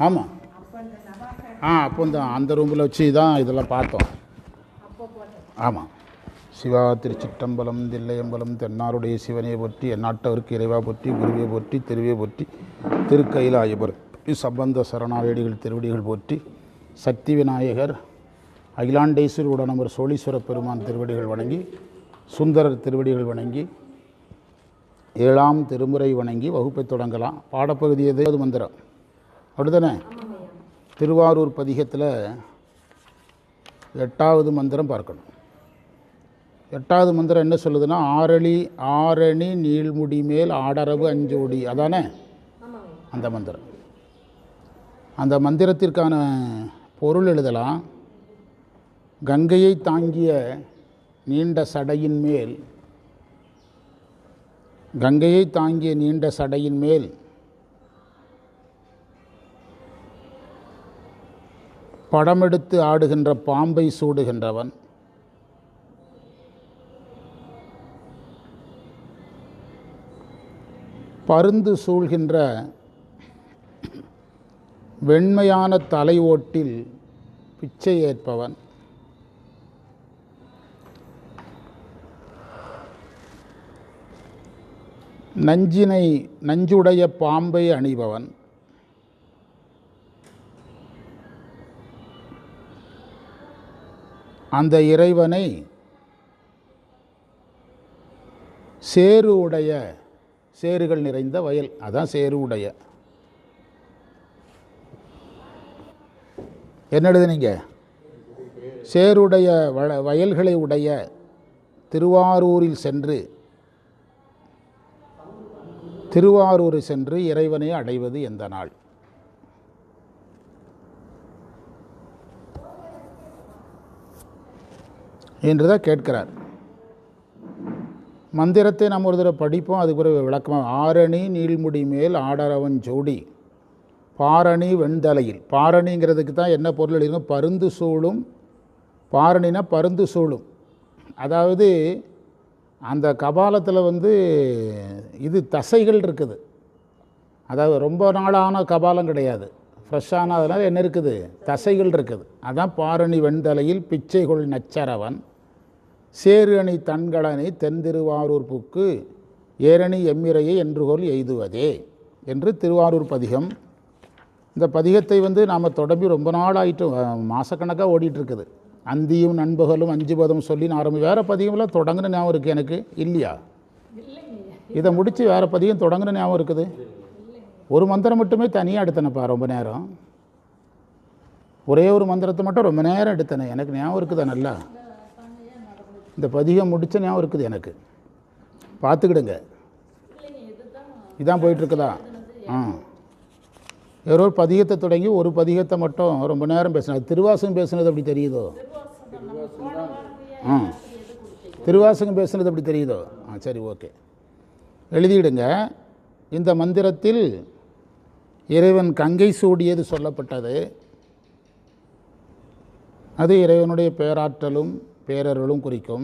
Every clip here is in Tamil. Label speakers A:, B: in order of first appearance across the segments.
A: ஆமாம். அப்போ அந்த ரூமில் வச்சு தான் இதெல்லாம் பார்த்தோம். ஆமாம். சிவா திருச்சிற்றம்பலம் தில்லையம்பலம் தென்னாருடைய சிவனை போற்றி எந்நாட்டவருக்கு இறைவா போற்றி குருவை போற்றி திருவே போற்றி திருக்கைலாயபுரம் சம்பந்த சரணாவேடிகள் திருவடிகள் போற்றி சக்தி விநாயகர் அகிலாண்டேஸ்வரி உடனமர் சோழீஸ்வர பெருமான் திருவடிகள் வணங்கி சுந்தரர் திருவடிகள் வணங்கி 7ஆம் திருமுறை வணங்கி வகுப்பை தொடங்கலாம். பாடப்பகுதி எதாவது மந்திரம் அப்படித்தானே? திருவாரூர் பதிகத்தில் 8வது மந்திரம் பார்க்கணும். 8வது மந்திரம் என்ன சொல்லுதுன்னா, ஆரணி நீள்முடி மேல் ஆடரவு அஞ்சோடி, அதானே அந்த மந்திரம். அந்த மந்திரத்திற்கான பொருள் எழுதலாம். கங்கையை தாங்கிய நீண்ட சடையின் மேல், கங்கையை தாங்கிய நீண்ட சடையின் மேல் படமெடுத்து ஆடுகின்ற பாம்பை சூடுகின்றவன், பருந்து சூழ்கின்ற வெண்மையான தலை ஓட்டில் பிச்சை ஏற்பவன், நஞ்சுடைய பாம்பை அணிபவன், அந்த இறைவனை சேறுகள் நிறைந்த வயல், அதான் சேறு உடைய. என்ன எழுதுனீங்க? சேருடைய வயல்களை உடைய திருவாரூரில் சென்று இறைவனை அடைவது எந்த நாள்? என்றுதான் கேட்கிறார். மந்திரத்தை நம்ம ஒரு தடவை படிப்போம், அதுக்கு பிறகு விளக்கமாக. ஆரணி நீள்முடி மேல் ஆடரவன் ஜோடி பாரணி வெண்தலையில். பாரணிங்கிறதுக்கு தான் என்ன பொருள் எழுதிருக்கும்? பருந்து சூழும். பாரணினா பருந்து சூழும். அதாவது அந்த கபாலத்தில் இது தசைகள் இருக்குது. அதாவது ரொம்ப நாளான கபாலம் கிடையாது, ஃப்ரெஷ்ஷான. அதனால் என்ன இருக்குது? தசைகள் இருக்குது. அதான் பாரணி வெண்தலையில் பிச்சைகொள் நச்சரவன் சேரு அணி தன்கடனை தென் திருவாரூர் புக்கு ஏரணி எம்மிரையை என்றுகொள் எய்துவதே என்று திருவாரூர் பதிகம். இந்த பதிகத்தை நாம் தொடங்கி ரொம்ப நாள் ஆகிட்டு, மாதக்கணக்காக ஓடிட்டுருக்குது. அந்தியும் நண்பகலும் 5 பதம் சொல்லி ஆரம்பி வேறு பதிகம்லாம் தொடங்குன ஞாபகம் இருக்குது எனக்கு, இல்லையா? இதை முடித்து வேறு பதிகம் தொடங்குன ஞாபகம் இருக்குது. ஒரு மந்திரம் மட்டுமே தனியாக எடுத்தனப்பா, ரொம்ப நேரம். ஒரே ஒரு மந்திரத்தை மட்டும் ரொம்ப நேரம் எடுத்தனே, எனக்கு ஞாபகம் இருக்குதா? நல்லா இந்த பதிகம் முடித்த ஞாபகம் இருக்குது எனக்கு. பார்த்துக்கிடுங்க, இதான் போயிட்டுருக்குதா? ஏதோ ஒரு பதிகத்தை தொடங்கி ஒரு பதிகத்தை மட்டும் ரொம்ப நேரம் பேசினது. திருவாசகம் பேசுனது அப்படி தெரியுதோ? திருவாசகம் பேசுனது அப்படி தெரியுதோ? சரி, ஓகே, எழுதிடுங்க. இந்த மந்திரத்தில் இறைவன் கங்கை சூடியது சொல்லப்பட்டது. அது இறைவனுடைய பேராற்றலும் பேரருளும் குறிக்கும்.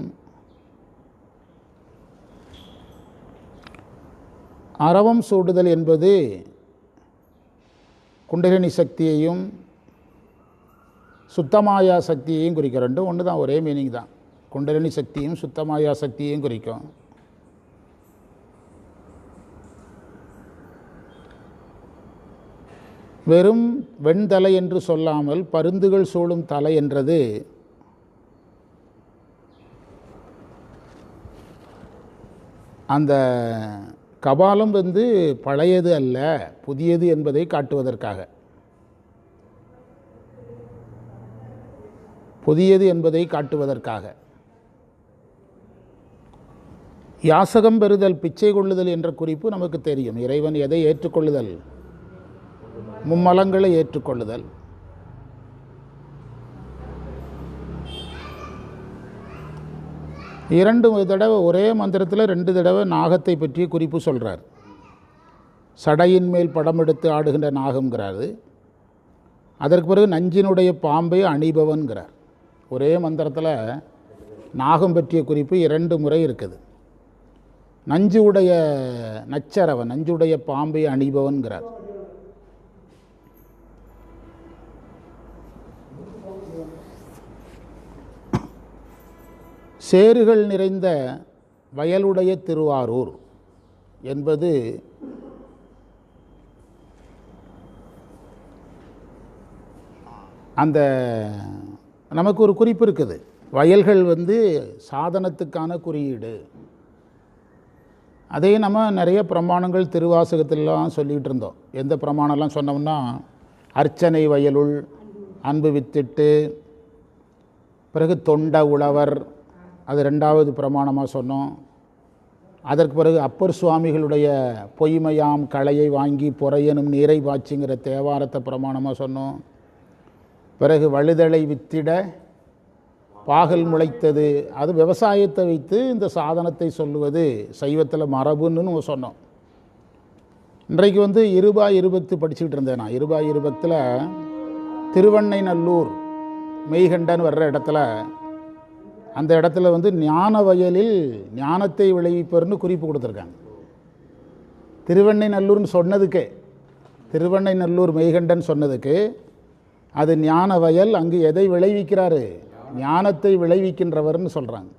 A: அரவம் சூடுதல் என்பது குண்டலினி சக்தியையும் சுத்தமாயா சக்தியையும் குறிக்கும். ரெண்டும் ஒன்று தான், ஒரே மீனிங் தான். குண்டலினி சக்தியும் சுத்தமாயா சக்தியையும் குறிக்கும். வெறும் வெண்தலை என்று சொல்லாமல் பருந்துகள் சூழும் தலை என்றது அந்த கபாலம் பழையது அல்ல, புதியது என்பதை காட்டுவதற்காக. புதியது என்பதை காட்டுவதற்காக. யாசகம் பெறுதல், பிச்சை கொள்ளுதல் என்ற குறிப்பு நமக்கு தெரியும். இறைவன் எதை ஏற்றுக்கொள்ளுதல்? மும்மலங்களை ஏற்றுக்கொள்ளுதல். இரண்டு தடவை ஒரே மந்திரத்தில் 2 தடவை நாகத்தை பற்றிய குறிப்பு சொல்கிறார். சடையின் மேல் படம் எடுத்து ஆடுகின்ற நாகம்ங்கிறாரு. அதற்கு பிறகு நஞ்சினுடைய பாம்பை அணிபவன்கிறார். ஒரே மந்திரத்தில் நாகம் பற்றிய குறிப்பு 2 முறை இருக்குது. நஞ்சு உடைய நச்சரவன், நஞ்சுடைய பாம்பை அணிபவன்கிறார். சேறுகள் நிறைந்த வயலுடைய திருவாரூர் என்பது அந்த நமக்கு ஒரு குறிப்பு இருக்குது. வயல்கள் சாதனத்துக்கான குறியீடு. அதையும் நம்ம நிறைய பிரமாணங்கள் திருவாசகத்திலாம் சொல்லிகிட்டு இருந்தோம். எந்த பிரமாணம்லாம் சொன்னோம்னா, அர்ச்சனை வயலுள் அன்பு வித்திட்டு, பிறகு தொண்ட உழவர், அது 2வது பிரமாணமாக சொன்னோம். அதற்கு பிறகு அப்பர் சுவாமிகளுடைய பொய்மையாம் களையை வாங்கி பொறையனும் நீரை பாய்ச்சிங்கிற தேவாரத்தை பிரமாணமாக சொன்னோம். பிறகு வழுதலை வித்திட பாகல் முளைத்தது, அது விவசாயத்தை வைத்து இந்த சாதனத்தை சொல்லுவது சைவத்தில் மரபுன்னு சொன்னோம். இன்றைக்கு இருபாய் இருபத்து படிச்சுக்கிட்டு இருந்தேன் நான். இருபாய் இருபத்தில் திருவண்ணைநல்லூர் மெய்கண்டன் வர்ற இடத்துல, அந்த இடத்துல ஞான வயலில் ஞானத்தை விளைவிப்பர்னு குறிப்பு கொடுத்துருக்காங்க. திருவண்ணைநல்லூர்னு சொன்னதுக்கே, திருவண்ணைநல்லூர் மெய்கண்டன் சொன்னதுக்கு அது ஞான வயல், அங்கு எதை விளைவிக்கிறாரு? ஞானத்தை விளைவிக்கின்றவர்னு சொல்கிறாங்க.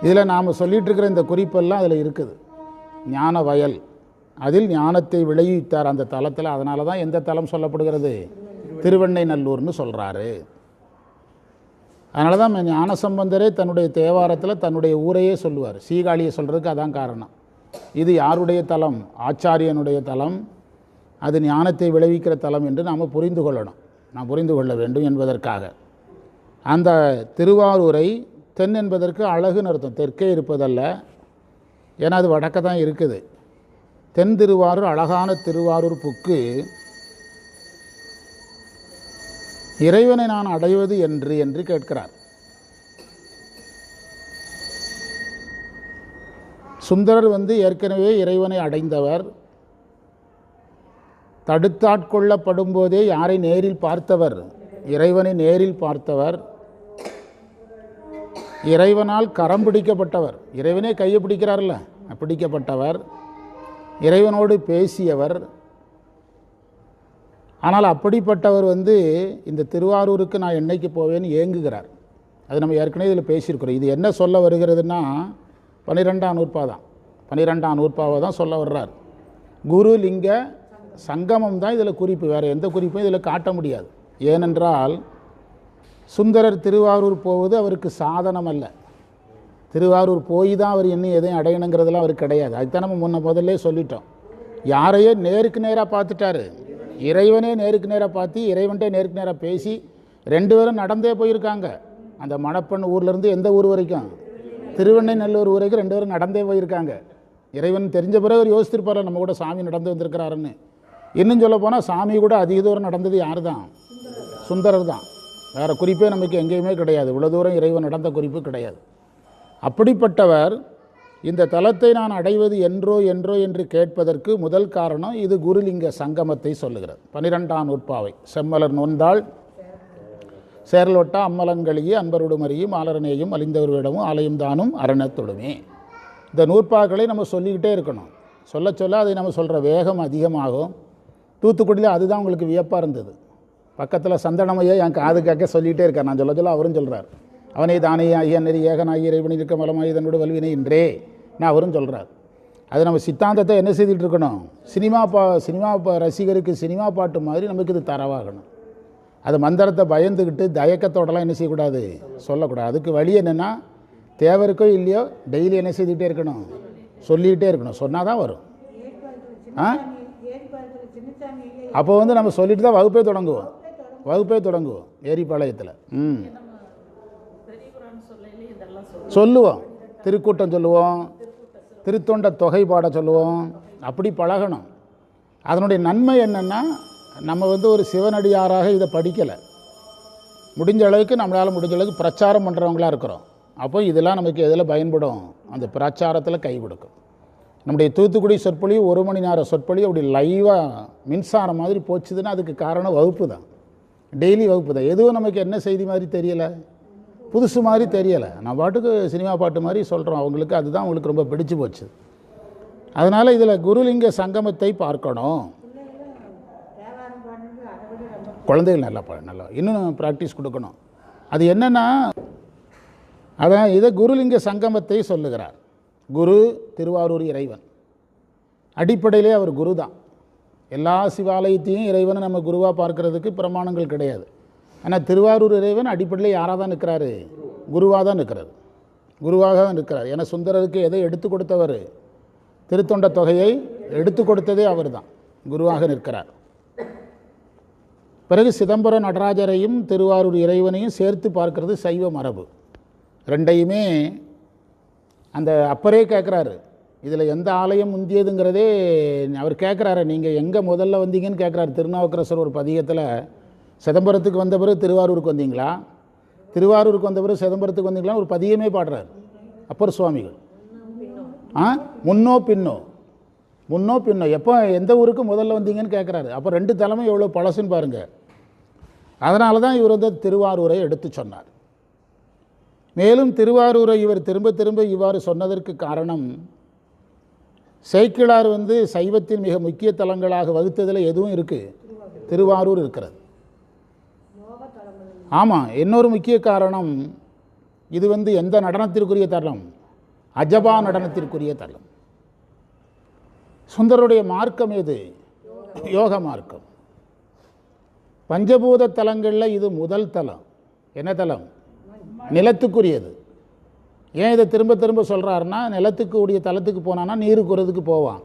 A: இதில் நாம் சொல்லிகிட்டு இருக்கிற இந்த குறிப்பெல்லாம் அதில் இருக்குது. ஞான வயல், அதில் ஞானத்தை விளைவித்தார் அந்த தலத்தில். அதனால தான் எந்த தலம் சொல்லப்படுகிறது? திருவண்ணைநல்லூர்னு சொல்கிறாரு. அதனால தான் ஞானசம்பந்தரே தன்னுடைய தேவாரத்தில் தன்னுடைய ஊரையே சொல்லுவார். சீகாழியை சொல்கிறதுக்கு அதான் காரணம். இது யாருடைய தலம்? ஆச்சாரியனுடைய தலம். அது ஞானத்தை விளைவிக்கிற தலம் என்று நாம் புரிந்து கொள்ளணும். நாம் புரிந்து கொள்ள வேண்டும் என்பதற்காக அந்த திருவாரூரை தென் என்பதற்கு அழகுன்னு அர்த்தம். தெற்கே இருப்பதல்ல, ஏன்னா அது வடக்க தான் இருக்குது. தென் திருவாரூர், அழகான திருவாரூர் புக்கு. இறைவனை நான் அடைவது என்று கேட்கிறார். சுந்தரர் ஏற்கனவே இறைவனை அடைந்தவர். தடுத்தாட்கொள்ளப்படும் போதே யாரை நேரில் பார்த்தவர்? இறைவனை நேரில் பார்த்தவர். இறைவனால் கரம் பிடிக்கப்பட்டவர். இறைவனே கையை பிடிக்கிறார்ல, பிடிக்கப்பட்டவர். இறைவனோடு பேசியவர். ஆனால் அப்படிப்பட்டவர் இந்த திருவாரூருக்கு நான் என்னைக்கு போவேன்னு ஏங்குகிறார். அது நம்ம ஏற்கனவே இதில் பேசியிருக்கிறோம். இது என்ன சொல்ல வருகிறதுனா, 12ஆம் நூற்பாவை தான். 12ஆம் நூற்பாவை தான் சொல்ல வர்றார். குரு லிங்க சங்கமம் தான் இதில் குறிப்பு. வேறு எந்த குறிப்பும் இதில் காட்ட முடியாது. ஏனென்றால் சுந்தரர் திருவாரூர் போவது அவருக்கு சாதனம் அல்ல. திருவாரூர் போய் தான் அவர் இன்னும் எதையும் அடையணுங்கிறதுலாம் அவருக்கு கிடையாது. அதுதான் நம்ம முதல்ல சொல்லிட்டோம். யாரையோ நேருக்கு நேராக பார்த்துட்டாரு. இறைவனே நேருக்கு நேராக பார்த்து, இறைவன்கிட்டே நேருக்கு நேராக பேசி 2 பேரும் நடந்தே போயிருக்காங்க. அந்த மணப்பெண் ஊர்லேருந்து எந்த ஊர் வரைக்கும்? திருவண்ணைநல்லூர் வரைக்கும் 2 பேரும் நடந்தே போயிருக்காங்க. இறைவன் தெரிஞ்ச பிறகு அவர் யோசித்திருப்பார், நம்ம கூட சாமி நடந்து வந்திருக்கிறாருன்னு. இன்னும் சொல்ல போனால் சாமி கூட அதிக தூரம் நடந்தது யார் தான்? சுந்தரர் தான். வேறு குறிப்பே நமக்கு எங்கேயுமே கிடையாது. இவ்வளோ தூரம் இறைவன் நடந்த குறிப்பு கிடையாது. அப்படிப்பட்டவர் இந்த தலத்தை நான் அடைவது என்றோ என்று கேட்பதற்கு முதல் காரணம் இது குருலிங்க சங்கமத்தை சொல்லுகிறது. 12ஆம் நூற்பாவை. செம்மலர் நோந்தாள் சேரலோட்டா அம்மலங்களியே அன்பருடுமறியும் ஆலரணையும் அழிந்தவர்களிடமும் ஆலயம் தானும் அரணத்தொடுமே. இந்த நூற்பாக்களை நம்ம சொல்லிக்கிட்டே இருக்கணும். சொல்ல சொல்ல அதை நம்ம சொல்கிற வேகம் அதிகமாகும். தூத்துக்குடியில் அதுதான் உங்களுக்கு வியப்பாக இருந்தது. பக்கத்தில் சந்தனமையை என் காது கேட்க சொல்லிகிட்டே இருக்கார். நான் சொல்ல அவரும் சொல்கிறார், அவனே தானே ஐயா நெறி ஏகனாகி இறைவன் இருக்க மலமாய் இதனோட வல்வினை இன்றே நான் அவரும் சொல்கிறார். அது நம்ம சித்தாந்தத்தை என்ன செய்துட்டு இருக்கணும்? சினிமா ரசிகருக்கு சினிமா பாட்டு மாதிரி நமக்கு இது தரவாகணும். அது மந்திரத்தை பயந்துக்கிட்டு தயக்கத்தோடலாம் என்ன செய்யக்கூடாது? சொல்லக்கூடாது. அதுக்கு வழி என்னென்னா, தேவருக்கோ இல்லையோ டெய்லி என்ன செய்துக்கிட்டே இருக்கணும்? சொல்லிக்கிட்டே இருக்கணும். சொன்னால் தான் வரும். அப்போ நம்ம சொல்லிட்டு தான் வகுப்பே தொடங்குவோம் ஏரிப்பாளையத்தில். சொல்லுவோம், திருக்கூட்டம் சொல்லுவோம், திருத்தொண்ட தொகை பாட சொல்லுவோம். அப்படி பழகணும். அதனுடைய நன்மை என்னென்னா, நம்ம ஒரு சிவனடியாராக இதை படிக்கலை. முடிஞ்ச அளவுக்கு நம்மளால் முடிஞ்ச அளவுக்கு பிரச்சாரம் பண்ணுறவங்களாக இருக்கிறோம். அப்போ இதெல்லாம் நமக்கு எதில் பயன்படும்? அந்த பிரச்சாரத்தில் கை கொடுக்கும். நம்முடைய தூத்துக்குடி சொற்பொழிவு 1 மணி நேரம் சொற்பொழிவு அப்படி லைவாக மின்சாரம் மாதிரி போச்சுதுன்னா அதுக்கு காரணம் வகுப்பு தான். டெய்லி வகுப்பு தான். எதுவும் நமக்கு என்ன செய்தி மாதிரி தெரியலை, புதுசு மாதிரி தெரியலை. நான் பாட்டுக்கு சினிமா பாட்டு மாதிரி சொல்கிறோம். அவங்களுக்கு அதுதான் அவங்களுக்கு ரொம்ப பிடிச்சு போச்சு. அதனால் இதில் குருலிங்க சங்கமத்தை பார்க்கணும். குழந்தைகள் நல்லா இன்னும் ப்ராக்டிஸ் கொடுக்கணும். அது என்னென்னா, அதான் இதை குருலிங்க சங்கமத்தை சொல்லுகிறார். குரு திருவாரூர் இறைவன், அடிப்படையிலே அவர் குரு தான். எல்லா சிவாலயத்தையும் இறைவனை நம்ம குருவாக பார்க்கறதுக்கு பிரமாணங்கள் கிடையாது. ஆனால் திருவாரூர் இறைவன் அடிப்படையில் யாராக தான் நிற்கிறாரு? குருவாக தான் நிற்கிறார், குருவாக தான் நிற்கிறார். ஏன்னா சுந்தரருக்கு எதை எடுத்து கொடுத்தவர்? திருத்தொண்ட தொகையை எடுத்து கொடுத்ததே அவர் தான், குருவாக நிற்கிறார். பிறகு சிதம்பரம் நடராஜரையும் திருவாரூர் இறைவனையும் சேர்த்து பார்க்கறது சைவ மரபு. ரெண்டையுமே அந்த அப்பரே கேட்குறாரு, இதில் எந்த ஆலயம் முந்தியதுங்கிறதே அவர் கேட்குறாரு. நீங்கள் எங்கே முதல்ல வந்தீங்கன்னு கேட்குறாரு. திருநாவுக்கரசர் ஒரு பதிகத்தில் சிதம்பரத்துக்கு வந்த பிறகு திருவாரூருக்கு வந்தீங்களா, திருவாரூருக்கு வந்த பிறகு சிதம்பரத்துக்கு வந்தீங்களா ஒரு பதியமே பாடுறார் அப்பர் சுவாமிகள். முன்னோ பின்னோ, முன்னோ பின்னோ, எப்போ எந்த ஊருக்கு முதல்ல வந்தீங்கன்னு கேட்குறாரு. அப்போ ரெண்டு தலைமை எவ்வளோ பழசுன்னு பாருங்கள். அதனால தான் இவர் வந்து திருவாரூரை எடுத்து சொன்னார். மேலும் திருவாரூரை இவர் திரும்ப திரும்ப இவ்வாறு சொன்னதற்கு காரணம், சேக்கிழார் வந்து சைவத்தின் மிக முக்கிய தலங்களாக வகுத்ததில் எதுவும் இருக்குது, திருவாரூர் இருக்கிறது. ஆமாம், இன்னொரு முக்கிய காரணம், இது வந்து எந்த நடனத்திற்குரிய தலம்? அஜபா நடனத்திற்குரிய தலம். சுந்தருடைய மார்க்கம் எது? யோக மார்க்கம். பஞ்சபூத தலங்களில் இது முதல் தலம். என்ன தலம்? நிலத்துக்குரியது. ஏன் இதை திரும்ப திரும்ப சொல்கிறாருன்னா, நிலத்துக்கு உடைய தலத்துக்கு போனான்னா நீருக்குறதுக்கு போவான்,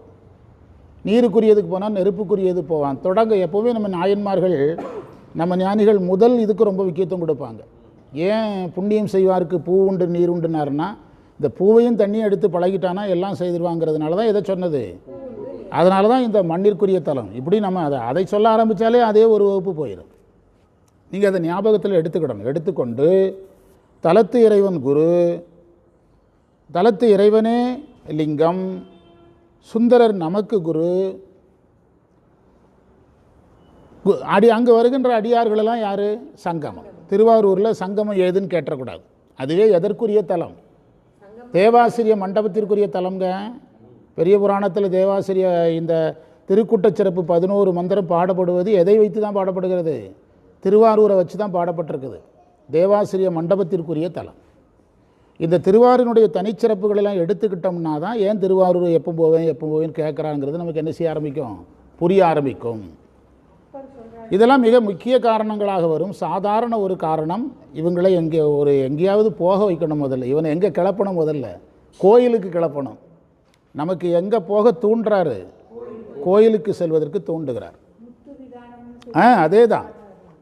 A: நீருக்குரியதுக்கு போனால் நெருப்புக்குரியது போவான். தொடங்க எப்போவுமே நம்ம நாயன்மார்கள், நம்ம ஞானிகள் முதல் இதுக்கு ரொம்ப முக்கியத்துவம் கொடுப்பாங்க. ஏன் புண்ணியம் செய்வாருக்கு பூ உண்டு நீர் உண்டுனாருன்னா, இந்த பூவையும் தண்ணியும் எடுத்து பழகிட்டானா எல்லாம் செய்திருவாங்கிறதுனால தான் இதை சொன்னது. அதனால தான் இந்த மண்ணிற்குரிய தலம். இப்படி நம்ம அதை சொல்ல ஆரம்பித்தாலே அதே ஒரு வகுப்பு போயிடும். நீங்கள் அதை ஞாபகத்தில் எடுத்துக்கிடணும். எடுத்துக்கொண்டு தலத்து இறைவன் குரு, தலத்து இறைவனே லிங்கம், சுந்தரர் நமக்கு குரு. அங்கே வருகின்ற அடியார்களெல்லாம் யார்? சங்கமம். திருவாரூரில் சங்கமம் ஏதுன்னு கேட்டக்கூடாது. அதுவே எதற்குரிய தலம்? தேவாசிரிய மண்டபத்திற்குரிய தலம்ங்க. பெரிய புராணத்தில் தேவாசிரிய இந்த திருக்கூட்டச்சிறப்பு 11 மந்திரம் பாடப்படுவது எதை வைத்து தான் பாடப்படுகிறது? திருவாரூரை வச்சு தான் பாடப்பட்டிருக்குது. தேவாசிரிய மண்டபத்திற்குரிய தலம். இந்த திருவாரூருடைய தனிச்சிறப்புகளெல்லாம் எடுத்துக்கிட்டோம்னா தான் ஏன் திருவாரூர் எப்போ போவேன்னு கேட்குறாங்கிறது நமக்கு என்ன செய்ய ஆரம்பிக்கும்? புரிய ஆரம்பிக்கும். இதெல்லாம் மிக முக்கிய காரணங்களாக வரும். சாதாரண ஒரு காரணம், இவங்களை எங்கேயாவது போக வைக்கணும். முதல்ல இவனை எங்கே கிளப்பணும்? முதல்ல கோயிலுக்கு கிளப்பணும். நமக்கு எங்கே போக தூண்டுறாரு? கோயிலுக்கு செல்வதற்கு தூண்டுகிறார். அதே தான்,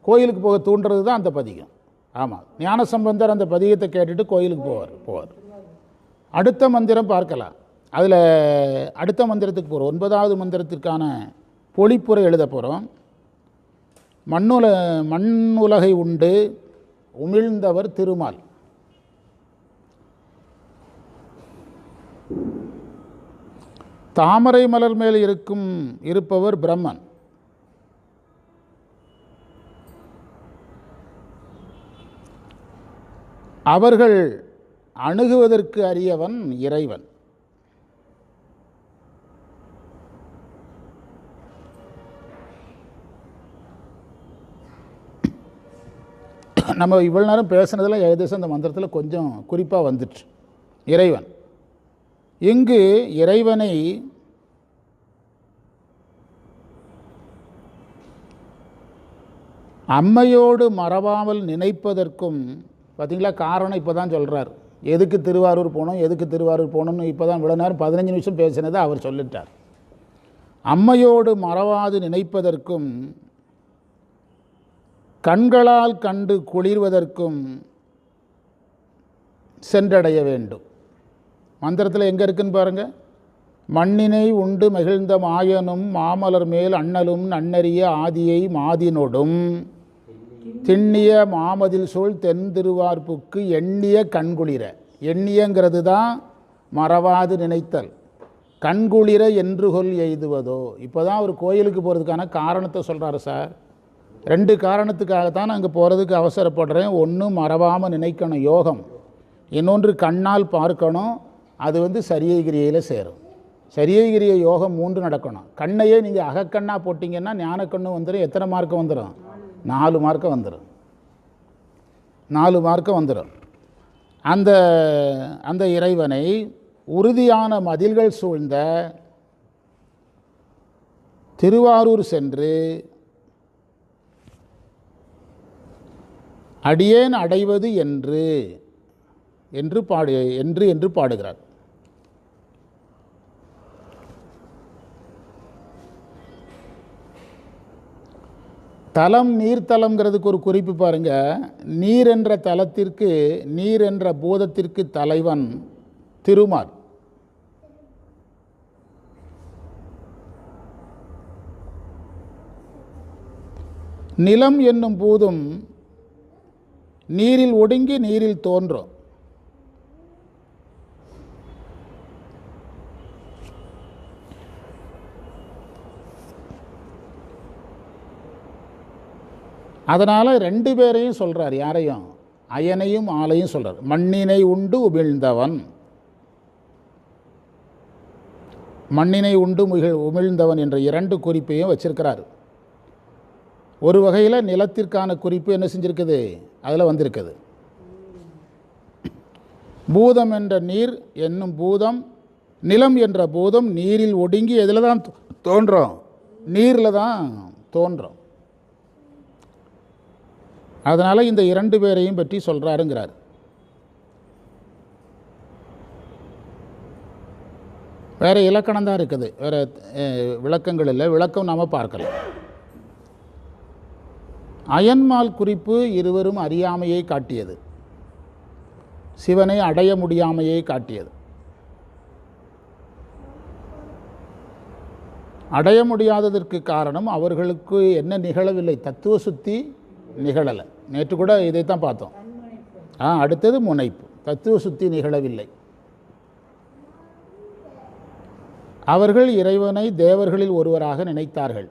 A: கோயிலுக்கு போக தூண்டுறது தான் அந்த பதிகம். ஆமாம், ஞானசம்பந்தர் அந்த பதிகத்தை கேட்டுட்டு கோயிலுக்கு போவார். அடுத்த மந்திரம் பார்க்கலாம். அதில் அடுத்த மந்திரத்துக்கு போகிறோம். 9வது மந்திரத்திற்கான பொழிப்புரை எழுத போகிறோம். மண்ணுலகை உண்டு உமிழ்ந்தவர் திருமால். தாமரை மலர் மேல் இருப்பவர் பிரம்மன். அவர்கள் அணுகுவதற்கு அரியவன் இறைவன். நம்ம இவ்வளோ நேரம் பேசுனதில் ஏகதேசம் அந்த மந்திரத்தில் கொஞ்சம் குறிப்பாக வந்துட்டு இறைவன். இங்கு இறைவனை அம்மையோடு மறவாமல் நினைப்பதற்கும் பார்த்திங்களா காரணம் இப்போ தான் சொல்கிறார். எதுக்கு திருவாரூர் போகணும்னு இப்போ தான் இவ்வளோ நேரம் 15 நிமிஷம் பேசினதை அவர் சொல்லிட்டார். அம்மையோடு மறவாது நினைப்பதற்கும் கண்களால் கண்டு குளிர்வதற்கும் சென்றடைய வேண்டும். மந்திரத்தில் எங்கே இருக்குன்னு பாருங்கள். மண்ணினை உண்டு மகிழ்ந்த மாயனும் மாமலர் மேல் அண்ணலும் நன்னறிய ஆதியை மாதினொடும் திண்ணிய மாமதில் சூழ் தென் திருவார்ப்புக்கு எண்ணிய கண்குளிர. எண்ணியங்கிறது தான் மறவாது நினைத்தல். கண்குளிர என்று கொல் எய்துவதோ. இப்போ தான் ஒரு கோயிலுக்கு போகிறதுக்கான காரணத்தை சொல்கிறாரு சார். 2 காரணத்துக்காகத்தான் நான் அங்கே போகிறதுக்கு அவசரப்படுறேன். ஒன்று மறவாமல் நினைக்கணும், யோகம். இன்னொன்று கண்ணால் பார்க்கணும், அது வந்து சரியைகிரியில் சேரும். சரியைகிரிய யோகம் 3 நடக்கணும். கண்ணையே நீங்கள் அகக்கண்ணாக போட்டிங்கன்னா ஞானக்கண்ணு வந்துடும். எத்தனை மார்க்கம் வந்துடும்? 4 மார்க்கம் வந்துடும். 4 மார்க்கம் வந்துடும். அந்த அந்த இறைவனை உறுதியான மதில்கள் சூழ்ந்த திருவாரூர் சென்று அடியேன் அடைவது என்று பாடுகிறார். தலம் நீர்த்தலம்ங்கிறதுக்கு ஒரு குறிப்பு பாருங்க. நீர் என்ற தலத்திற்கு, நீர் என்ற பூதத்திற்கு தலைவன் திருமால். நிலம் என்னும் பூதம் நீரில் ஒடுங்கி நீரில் தோன்றும். அதனால் ரெண்டு பேரையும் சொல்கிறார். யாரையும்? அயனையும் ஆளையும் சொல்கிறார். மண்ணினை உண்டு உமிழ்ந்தவன், மண்ணினை உண்டு உமிழ்ந்தவன் என்ற இரண்டு குறிப்பையும் வச்சிருக்கிறார். ஒரு வகையில் நிலத்திற்கான குறிப்பு என்ன செஞ்சுருக்குது, அதில் வந்திருக்குது. பூதம் என்ற நீர் என்னும் பூதம், நிலம் என்ற பூதம் நீரில் ஒடுங்கி எதில் தான் தோன்றும்? நீரில் தான் தோன்றும். அதனால் இந்த இரண்டு பேரையும் பற்றி சொல்கிறாருங்கிறார். வேறு இலக்கணம் தான் இருக்குது, வேறு விளக்கங்கள் இல்லை. விளக்கம் நாம் பார்க்கலாம். அயன்மால் குறிப்பு இருவரும் அறியாமையை காட்டியது, சிவனை அடைய முடியாமையை காட்டியது. அடைய முடியாததற்கு காரணம் அவர்களுக்கு என்ன நிகழவில்லை? தத்துவ சுத்தி நிகழலை. நேற்று கூட இதைத்தான் பார்த்தோம். அடுத்தது முனைப்பு. தத்துவ சுத்தி நிகழவில்லை. அவர்கள் இறைவனை தேவர்களில் ஒருவராக நினைத்தார்கள்.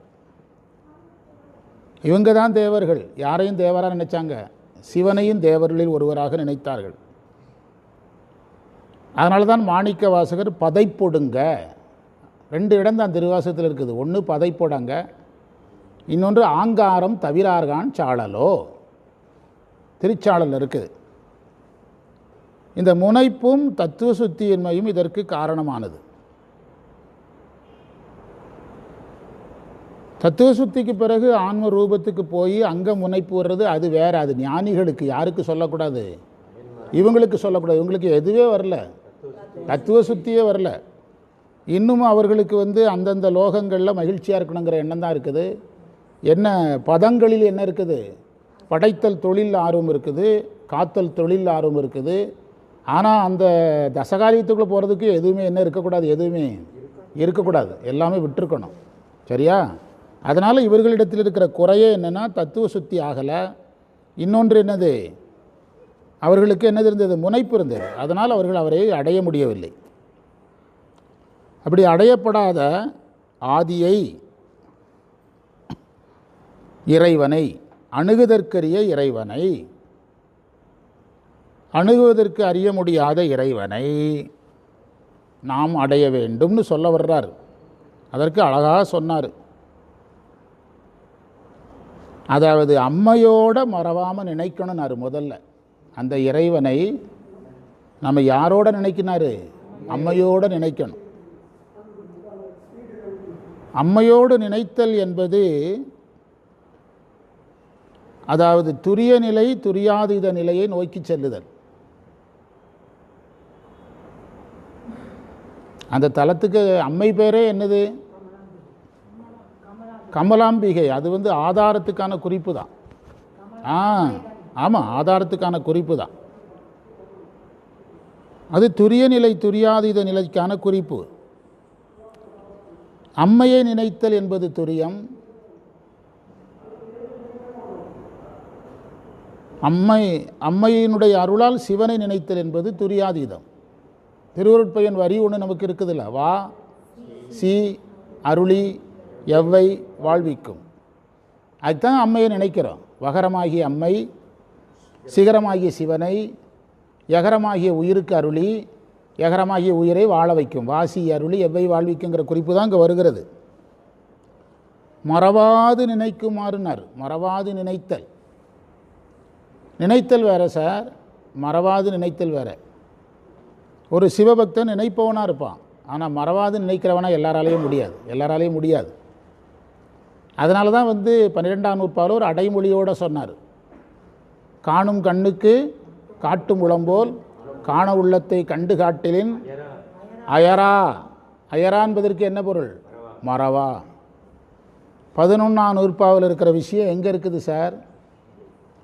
A: இவங்க தான் தேவர்கள். யாரையும் தேவராக நினைச்சாங்க? சிவனையும் தேவர்களில் ஒருவராக நினைத்தார்கள். அதனால தான் மாணிக்க வாசகர் பதைப்பொடுங்க, ரெண்டு இடம் தான் திருவாசகத்தில் இருக்குது. ஒன்று பதைப்பொடங்க, இன்னொன்று ஆங்காரம் தவிரார்கான் சாழலோ, திருச்சாளல் இருக்குது. இந்த முனைப்பும் தத்துவ சுத்தியின்மையும் இதற்கு காரணமானது. தத்துவ சுத்திக்கு பிறகு ஆன்ம ரூபத்துக்கு போய் அங்கே முனைப்பு வர்றது அது வேறு. அது ஞானிகளுக்கு. யாருக்கு சொல்லக்கூடாது? இவங்களுக்கு சொல்லக்கூடாது. இவங்களுக்கு எதுவே வரல, தத்துவ சுத்தியே வரல. இன்னும் அவர்களுக்கு அந்தந்த லோகங்களில் மகிழ்ச்சியாக இருக்கணுங்கிற எண்ணம் தான் இருக்குது. என்ன பதங்களில் என்ன இருக்குது? படைத்தல் தொழில் ஆர்வம் இருக்குது, காத்தல் தொழில் ஆர்வம் இருக்குது. ஆனால் அந்த தசகாரியத்துக்குள்ளே போகிறதுக்கு எதுவுமே என்ன இருக்கக்கூடாது? எதுவுமே இருக்கக்கூடாது. எல்லாமே விட்டுருக்கணும். சரியா? அதனால் இவர்களிடத்தில் இருக்கிற குறையே என்னென்னா தத்துவ சுத்தி ஆகலை. இன்னொன்று என்னது? அவர்களுக்கு என்னது இருந்தது? முனைப்பு இருந்தது. அதனால் அவர்கள் அவரை அடைய முடியவில்லை. அப்படி அடையப்படாத ஆதியை, இறைவனை, அணுகுதற்கரிய இறைவனை, அணுகுவதற்கு அறிய முடியாத இறைவனை நாம் அடைய வேண்டும்னு சொல்ல வர்றார். அதற்கு அழகாக சொன்னார். அதாவது அம்மையோட மறவாமல் நினைக்கணும்னாரு. முதல்ல அந்த இறைவனை நம்ம யாரோட நினைக்கினாரு? அம்மையோடு நினைக்கணும். அம்மையோடு நினைத்தல் என்பது அதாவது துரிய நிலை, துரியாதீத நிலையை நோக்கி செல்லுதல். அந்த தலத்துக்கு அம்மை பேரே என்னது? கமலாம்பிகை. அது ஆதாரத்துக்கான குறிப்பு தான். ஆமாம், ஆதாரத்துக்கான குறிப்பு தான். அது துரிய நிலை, துரியாதீத நிலைக்கான குறிப்பு. அம்மையை நினைத்தல் என்பது துரியம். அம்மையினுடைய அருளால் சிவனை நினைத்தல் என்பது துரியாதீதம். திருவருட்பயன் வரி ஒன்று நமக்கு இருக்குதுல்ல, வா சி அருளி எவ்வை வாழ்விக்கும். அதுதான் அம்மையை நினைக்கிறோம். வகரமாகிய அம்மை, சிகரமாகிய சிவனை, யகரமாகிய உயிருக்கு அருளி, யகரமாகிய உயிரை வாழ வைக்கும். வாசி அருளி எவ்வை வாழ்விக்குங்கிற குறிப்பு தான் இங்கே வருகிறது. மறவாது நினைக்குமாறுனார். மறவாது நினைத்தல். நினைத்தல் வேற சார், மறவாது நினைத்தல் வேறு. ஒரு சிவபக்தன் நினைப்பவனாக இருப்பான், ஆனால் மறவாது நினைக்கிறவனா எல்லாராலையும் முடியாது. அதனால தான் 12ஆம் நூற்பாவில் ஒரு அடைமொழியோடு சொன்னார், காணும் கண்ணுக்கு காட்டும் உளம்போல் காண உள்ளத்தை கண்டு காட்டிலின் அயரா. அயரா என்பதற்கு என்ன பொருள்? மறவா. 11ஆம் நூற்பாவில் இருக்கிற விஷயம் எங்கே இருக்குது சார்?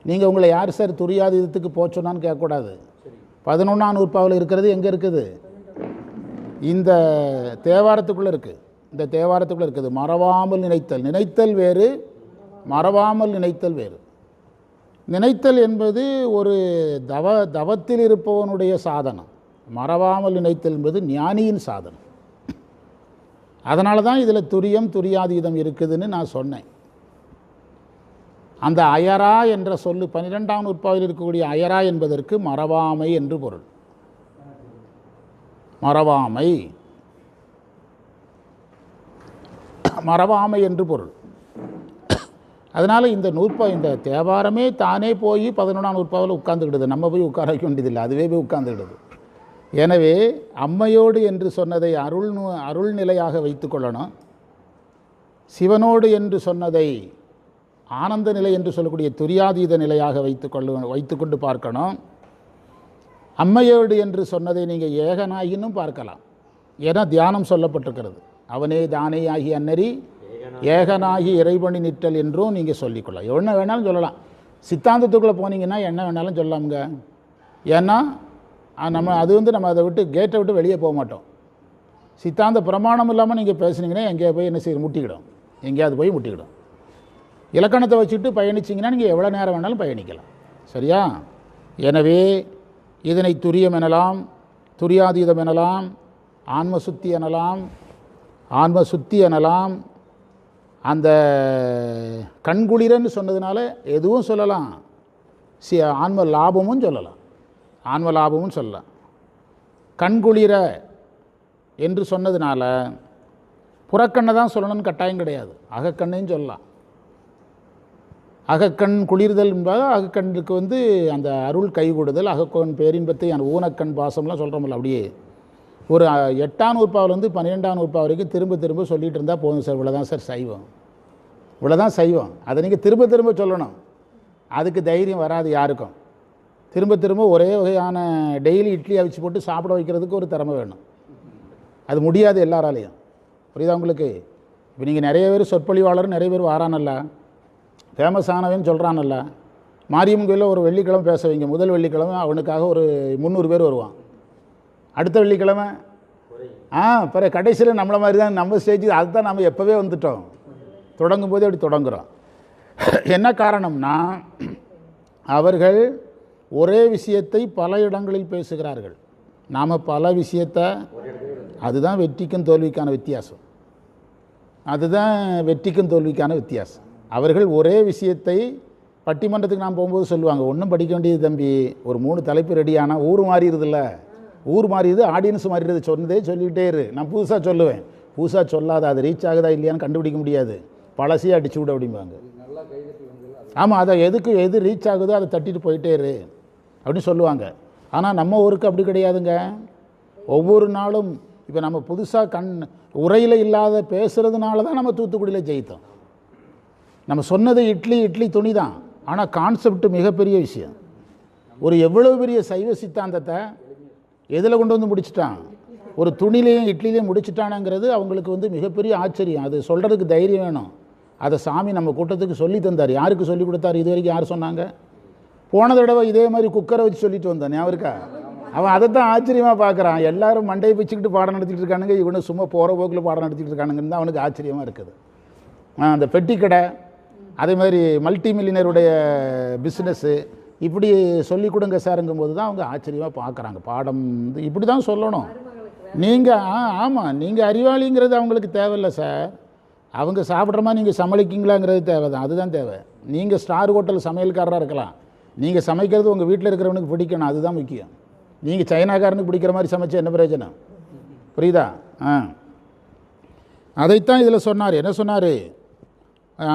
A: நீங்கள் உங்களை யார் சார் துரியாதீதத்துக்கு போச்சோன்னான்னு கேட்கக்கூடாது. 11ஆம் நூற்பாவில் இருக்கிறது எங்கே இருக்குது? இந்த தேவாரத்துக்குள்ளே இருக்குது. இந்த தேவாரத்துக்குள்ளே இருக்குது. மறவாமல் நினைத்தல். நினைத்தல் வேறு, மறவாமல் நினைத்தல் வேறு. நினைத்தல் என்பது ஒரு தவத்தில் இருப்பவனுடைய சாதனம். மறவாமல் நினைத்தல் என்பது ஞானியின் சாதனம். அதனால தான் இதில் துரியாதீதம் இருக்குதுன்னு நான் சொன்னேன். அந்த அயரா என்ற சொல்லு 12ஆம் நூற்பாவில் இருக்கக்கூடிய அயரா என்பதற்கு மறவாமை என்று பொருள். மறவாமை என்று பொருள். அதனால் இந்த தேவாரமே தானே போய் 11ஆம் நூற்பாவில் உட்கார்ந்துக்கிடுது. நம்ம போய் உட்கார வைக்க வேண்டியதில்லை, அதுவே போய் உட்கார்ந்துக்கிடுது. எனவே அம்மையோடு என்று சொன்னதை அருள் நிலையாக வைத்து கொள்ளணும். சிவனோடு என்று சொன்னதை ஆனந்த நிலை என்று சொல்லக்கூடிய துரியாதீத நிலையாக வைத்துக்கொண்டு பார்க்கணும். அம்மையோடு என்று சொன்னதை நீங்கள் ஏகனாகினும் பார்க்கலாம். ஏன்னா தியானம் சொல்லப்பட்டிருக்கிறது. அவனே தானே ஆகி அன்னறி ஏகனாகி இறைவனி நிற்றல் என்றும் நீங்கள் சொல்லிக்கொள்ளலாம். என்ன வேணாலும் சொல்லலாம். சித்தாந்தத்துக்குள்ளே போனீங்கன்னா என்ன வேணாலும் சொல்லலாமுங்க. ஏன்னா நம்ம அதை விட்டு கேட்டை விட்டு வெளியே போக மாட்டோம். சித்தாந்த பிரமாணம் இல்லாமல் நீங்கள் பேசுனீங்கன்னா எங்கேயா போய் என்ன செய்ய முட்டிக்கிடும், எங்கேயாவது போய் முட்டிக்கிடும். இலக்கணத்தை வச்சுட்டு பயணிச்சிங்கன்னா நீங்கள் எவ்வளோ நேரம் வேணாலும் பயணிக்கலாம். சரியா? எனவே இதனை துரியம் எனலாம், துரியாதீதம் எனலாம், ஆன்மசுத்தி எனலாம். அந்த கண்குளிரன்னு சொன்னதுனால எதுவும் சொல்லலாம். ஆன்ம லாபமும் சொல்லலாம். கண்குளிர என்று சொன்னதுனால புறக்கண்ணை தான் சொல்லணும்னு கட்டாயம் கிடையாது. அகக்கண்ணையும் சொல்லலாம். அகக்கண் குளிர்தல் என்பது அகக்கண்ணுக்கு அந்த அருள் கைகூடுதல், அகக்கண் பேரின்பத்தை அந்த ஊனக்கண் பாசம்லாம் சொல்கிறோம்ல. அப்படியே ஒரு 8ஆம் நூற்பாவிலேருந்து 12ஆம் நூற்பா வரைக்கும் திரும்ப சொல்லிகிட்டு இருந்தால் போதும் சார். இவ்வளோதான் சார் சைவம். அதை நீங்கள் திரும்ப சொல்லணும். அதுக்கு தைரியம் வராது யாருக்கும். திரும்ப ஒரே வகையான டெய்லி இட்லி அவிச்சு போட்டு சாப்பிட வைக்கிறதுக்கு ஒரு திறமை வேணும். அது முடியாது எல்லாராலையும். புரியுதா உங்களுக்கு? இப்போ நீங்கள் நிறைய பேர் சொற்பொழிவாளர் நிறைய பேர் வாரானல்ல, ஃபேமஸ் ஆனவன்னு சொல்கிறானல்ல. மாரியம்மன் கோயிலில் ஒரு வெள்ளிக்கிழமை பேச வைங்க. முதல் வெள்ளிக்கிழமை அவனுக்காக ஒரு 300 பேர் வருவான். அடுத்த வெள்ளிக்கிழமை பிறகு கடைசியில் நம்மளை மாதிரி தான் நம்ம ஸ்டேஜுக்கு அதுதான் நம்ம எப்போவே வந்துட்டோம். தொடங்கும் போதே அப்படி தொடங்குகிறோம். என்ன காரணம்னா அவர்கள் ஒரே விஷயத்தை பல இடங்களில் பேசுகிறார்கள். நாம் பல விஷயத்தை, அதுதான் வெற்றிக்கும் தோல்விக்கான வித்தியாசம். அவர்கள் ஒரே விஷயத்தை பட்டிமன்றத்துக்கு நாம் போகும்போது சொல்லுவாங்க, ஒன்றும் படிக்க வேண்டியது தம்பி, ஒரு 3 தலைப்பு ரெடியானால் ஊர் மாறிடுது, ஆடியன்ஸ் மாறிடுது, சொல்லிக்கிட்டே இரு. நான் புதுசாக சொல்லுவேன். புதுசாக சொல்லாத அது ரீச் ஆகுதா இல்லையான்னு கண்டுபிடிக்க முடியாது. பழசையே அடிச்சு விட அப்படிம்பாங்க. ஆமாம், அதை எது ரீச் ஆகுதோ அதை தட்டிட்டு போயிட்டே இரு அப்படின்னு சொல்லுவாங்க. ஆனால் நம்ம ஊருக்கு அப்படி கிடையாதுங்க. ஒவ்வொரு நாளும் இப்போ நம்ம புதுசாக உரையில் இல்லாத பேசுகிறதுனால தான் நம்ம தூத்துக்குடியில் ஜெயித்தோம். நம்ம சொன்னது இட்லி துணி தான், ஆனால் கான்செப்ட் மிகப்பெரிய விஷயம். ஒரு எவ்வளோ பெரிய சைவ சித்தாந்தத்தை எதில் கொண்டு வந்து முடிச்சிட்டான், ஒரு துணிலையும் இட்லிலையும் முடிச்சிட்டானுங்கிறது அவங்களுக்கு மிகப்பெரிய ஆச்சரியம். அது சொல்கிறதுக்கு தைரியம் வேணும். அதை சாமி நம்ம கூட்டத்துக்கு சொல்லி தந்தார். யாருக்கு சொல்லி கொடுத்தார்? இது வரைக்கும் யார் சொன்னாங்க? போன தடவை இதே மாதிரி குக்கரை வச்சு சொல்லிட்டு வந்தான். அவருக்கா அவன் அதை தான் ஆச்சரியமாக பார்க்குறான். எல்லாரும் மண்டையை பிச்சுக்கிட்டு பாடம் நடத்திட்டு இருக்கானுங்க, இவனு சும்மா போகிற போக்கில் பாடம் நடத்திட்டு இருக்கானுங்கன்னு தான் அவனுக்கு ஆச்சரியமாக இருக்குது. அந்த பெட்டி கடை, அதே மாதிரி மல்டி மில்லியனருடைய பிஸ்னஸ்ஸு, இப்படி சொல்லிக் கொடுங்க சாருங்கும்போது தான் அவங்க ஆச்சரியமாக பார்க்குறாங்க. பாடம் இப்படி தான் சொல்லணும். நீங்கள் ஆமாம், நீங்கள் அறிவாளிங்கிறது அவங்களுக்கு தேவையில்லை சார். அவங்க சாப்பிட்ற மாதிரி நீங்கள் சமாளிக்கிங்களாங்கிறது தேவை தான். அதுதான் தேவை. நீங்கள் ஸ்டார் ஹோட்டல் சமையல்காரராக இருக்கலாம், நீங்கள் சமைக்கிறது உங்கள் வீட்டில் இருக்கிறவனுக்கு பிடிக்கணும், அதுதான் முக்கியம். நீங்கள் சைனாக்காரனுக்கு பிடிக்கிற மாதிரி சமைச்சா என்ன பிரயோஜனம்? புரியுதா? அதைத்தான் இதில் சொன்னார். என்ன சொன்னார்?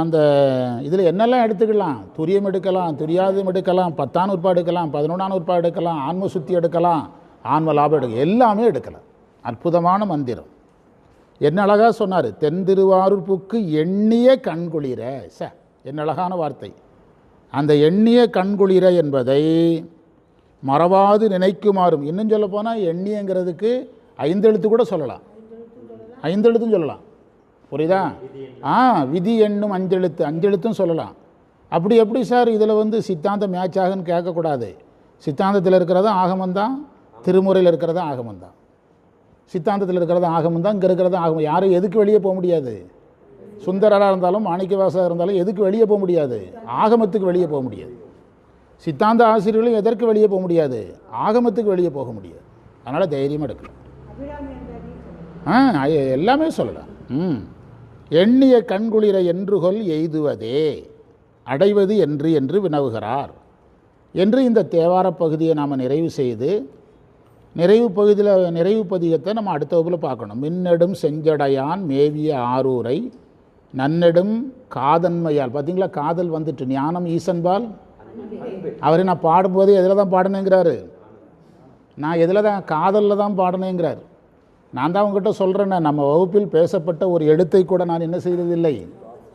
A: அந்த இதில் என்னெல்லாம் எடுத்துக்கலாம், துரியம் எடுக்கலாம், துரியாதம் எடுக்கலாம், 10ஆம் நூற்பா எடுக்கலாம், 11ஆம் நூற்பா எடுக்கலாம், ஆன்ம சுத்தி எடுக்கலாம், ஆன்ம லாபம் எடுக்கலாம், எல்லாமே எடுக்கலாம். அற்புதமான மந்திரம். என்ன அழகாக சொன்னார், தென் திருவாரூர் புக்கு எண்ணிய கண்குளிர. என்ன அழகான வார்த்தை. அந்த எண்ணிய கண்குளிர என்பதை மறவாது நினைக்குமாறும், இன்னும் சொல்ல போனால் எண்ணியங்கிறதுக்கு 5 எழுத்து கூட சொல்லலாம், 5 எழுத்தும் சொல்லலாம். புரியுதா? விதி எண்ணும் 5 எழுத்து, 5 எழுத்தும் சொல்லலாம். அப்படி எப்படி சார் இதில் வந்து சித்தாந்தம் மேட்ச் ஆகுன்னு கேட்கக்கூடாது. சித்தாந்தத்தில் இருக்கிறதா ஆகமந்தான், திருமுறையில் இருக்கிறதா ஆகமந்தான். சித்தாந்தத்தில் இருக்கிறதா ஆகமந்தான், இங்கே இருக்கிறதா ஆகமம். யாரும் எதுக்கு வெளியே போக முடியாது. சுந்தரராக இருந்தாலும் மாணிக்கவாசகராக இருந்தாலும் எதுக்கு வெளியே போக முடியாது, ஆகமத்துக்கு வெளியே போக முடியாது. சித்தாந்த ஆசிரியர்களும் எதற்கு வெளியே போக முடியாது, ஆகமத்துக்கு வெளியே போக முடியாது. அதனால் தைரியமாக எடுக்கலாம். எல்லாமே சொல்லலாம். எண்ணிய கண்குளிர என்றுகொல் எய்துவதே அடைவது என்று வினவுகிறார் என்று இந்த தேவார பகுதியை நாம் நிறைவு செய்து, நிறைவு பதிகத்தை நம்ம அடுத்த வகுப்பில் பார்க்கணும். மின்னெடும் செஞ்சடையான் மேவிய ஆரூரை நன்னெடும் காதன்மையால். பார்த்தீங்களா, காதல் வந்துட்டு. ஞானம் ஈசன்பால் அவரை நான் பாடும்போது எதில் தான் பாடணுங்கிறாரு, நான் எதில் தான் காதலில் தான் பாடணுங்கிறார். நான் தான் உங்ககிட்ட சொல்கிறேன்னே, நம்ம வகுப்பில் பேசப்பட்ட ஒரு எழுத்தை கூட நான் என்ன செய்ததில்லை,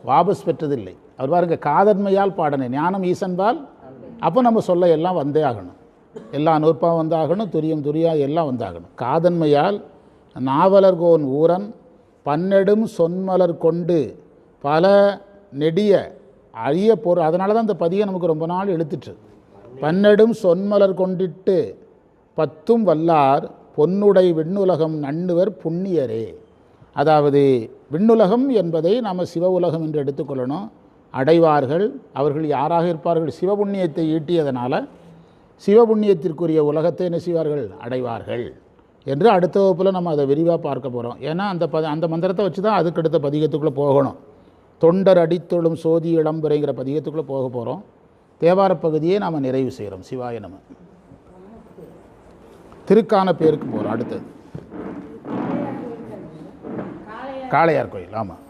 A: வாபஸ் பெற்றதில்லை. அவர் பாருங்க, காதன்மையால் பாடணும், ஞானம் ஈசன்பால். அப்போ நம்ம சொல்ல எல்லாம் வந்தே ஆகணும், எல்லா நூற்பாவும் வந்தாகணும், துரியம் துரியா எல்லாம் வந்தாகணும். காதன்மையால் நாவலர்கோன் ஊரன் பன்னெடும் சொன்மலர் கொண்டு பல நெடிய அரிய பொருள். அதனால தான் இந்த பதிகம் நமக்கு ரொம்ப நாள் எழுத்துட்டு. பன்னெடும் சொன்மலர் கொண்டிட்டு 10ம் வல்லார் பொன்னுடை விண்ணுலகம் நண்ணுவர் புண்ணியரே. அதாவது விண்ணுலகம் என்பதை நாம் சிவ உலகம் என்று எடுத்துக்கொள்ளணும். அடைவார்கள். அவர்கள் யாராக இருப்பார்கள், சிவபுண்ணியத்தை ஈட்டியதனால சிவபுண்ணியத்திற்குரிய உலகத்தை என்ன செய்வார்கள், அடைவார்கள் என்று அடுத்த வகுப்பில் நம்ம அதை விரிவாக பார்க்க போகிறோம். ஏன்னா அந்த மந்திரத்தை வச்சு தான் அதுக்கு அடுத்த பதிகத்துக்குள்ளே போகணும். தொண்டர் அடித்தொழும் சோதி இளம்புரைங்கிற பதிகத்துக்குள்ளே போக போகிறோம். தேவார பகுதியை நாம் நிறைவு செய்கிறோம். சிவாய நம. திருக்கான பேருக்கு போகிறோம். அடுத்தது காளையார் கோயில். ஆமாம்.